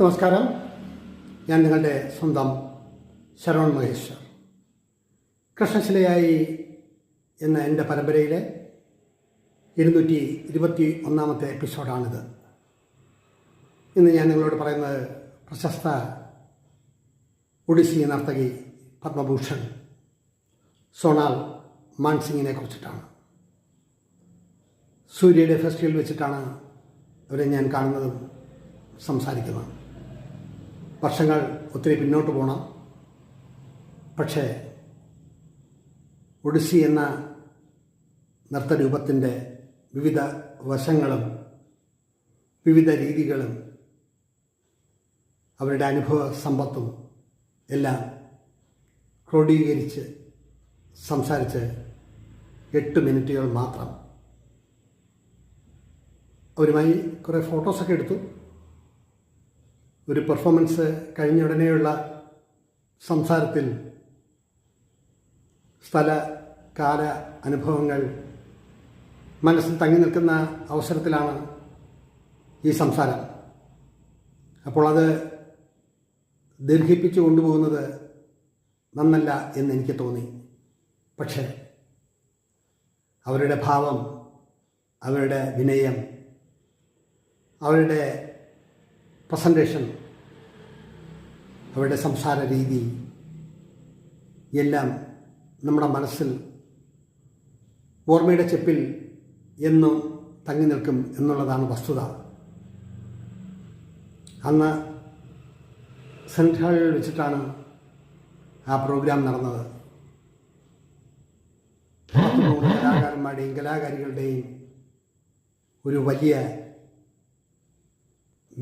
നമസ്കാരം. ഞാൻ നിങ്ങളുടെ സ്വന്തം ശരവൺ മഹേശ്വർ. കൃഷ്ണശിലയായി എന്ന എൻ്റെ പരമ്പരയിലെ 221 എപ്പിസോഡാണിത്. ഇന്ന് ഞാൻ നിങ്ങളോട് പറയുന്നത് പ്രശസ്ത ഒഡീസി നർത്തകി പത്മഭൂഷൺ സോണാൽ മാൻസിങ്ങിനെ കുറിച്ചിട്ടാണ്. സൂര്യയുടെ ഫെസ്റ്റിവൽ വെച്ചിട്ടാണ് അവരെ ഞാൻ കാണുന്നതും സംസാരിക്കുന്നത്. വർഷങ്ങൾ ഒത്തിരി പിന്നോട്ട് പോകണം. പക്ഷേ ഒഡീസി എന്ന നൃത്തരൂപത്തിൻ്റെ വിവിധ വശങ്ങളും വിവിധ രീതികളും അവരുടെ അനുഭവ സമ്പത്തും എല്ലാം ക്രോഡീകരിച്ച് സംസാരിച്ച് 8 മിനിറ്റുകൾ മാത്രം. അവരുമായി കുറേ ഫോട്ടോസൊക്കെ എടുത്തു. ഒരു പെർഫോമൻസ് കഴിഞ്ഞ ഉടനെയുള്ള സംസാരത്തിൽ സ്ഥല കാല അനുഭവങ്ങൾ മനസ്സിൽ തങ്ങി നിൽക്കുന്ന അവസരത്തിലാണ് ഈ സംസാരം. അപ്പോൾ അത് ദീർഘിപ്പിച്ചു കൊണ്ടുപോകുന്നത് നന്നല്ല എന്നെനിക്ക് തോന്നി. പക്ഷേ അവരുടെ ഭാവം, അവരുടെ വിനയം, അവരുടെ പ്രസൻറ്റേഷൻ, അവരുടെ സംസാര രീതി എല്ലാം നമ്മുടെ മനസ്സിൽ ഓർമ്മയുടെ ചെപ്പിൽ എന്നും തങ്ങി നിൽക്കും എന്നുള്ളതാണ് വസ്തുത. അന്ന് സെൻട്രൽ ഹാളിൽ വെച്ചിട്ടാണ് ആ പ്രോഗ്രാം നടന്നത്. 100 കലാകാരന്മാരുടെയും കലാകാരികളുടെയും ഒരു വലിയ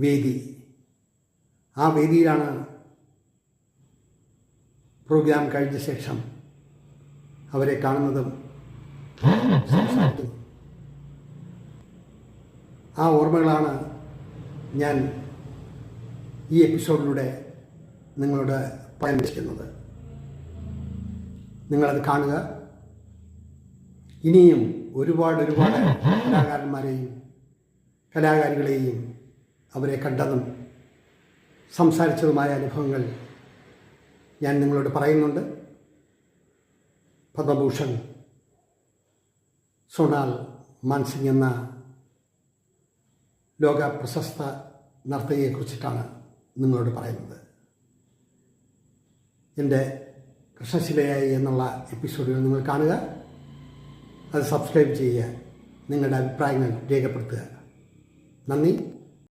വേദി. ആ വേദിയിലാണ് പ്രോഗ്രാം കഴിഞ്ഞ ശേഷം അവരെ കാണുന്നതും സംസാരിക്കുന്നതും. ആ ഓർമ്മകളാണ് ഞാൻ ഈ എപ്പിസോഡിലൂടെ നിങ്ങളോട് പങ്കുവയ്ക്കുന്നത്. നിങ്ങളത് കാണുക. ഇനിയും ഒരുപാട് കലാകാരന്മാരെയും കലാകാരികളെയും അവരെ കണ്ടതും സംസാരിച്ചതുമായ അനുഭവങ്ങൾ ഞാൻ നിങ്ങളോട് പറയുന്നുണ്ട്. പത്മഭൂഷൺ സോണാൽ മാൻസിംഗ് എന്ന ലോക പ്രശസ്ത നർത്തകിയെക്കുറിച്ചിട്ടാണ് നിങ്ങളോട് പറയുന്നത്. എൻ്റെ കൃഷ്ണശിലയായി എന്നുള്ള എപ്പിസോഡുകൾ നിങ്ങൾ കാണുക. അത് സബ്സ്ക്രൈബ് ചെയ്യുക. നിങ്ങളുടെ അഭിപ്രായങ്ങൾ രേഖപ്പെടുത്തുക. നന്ദി.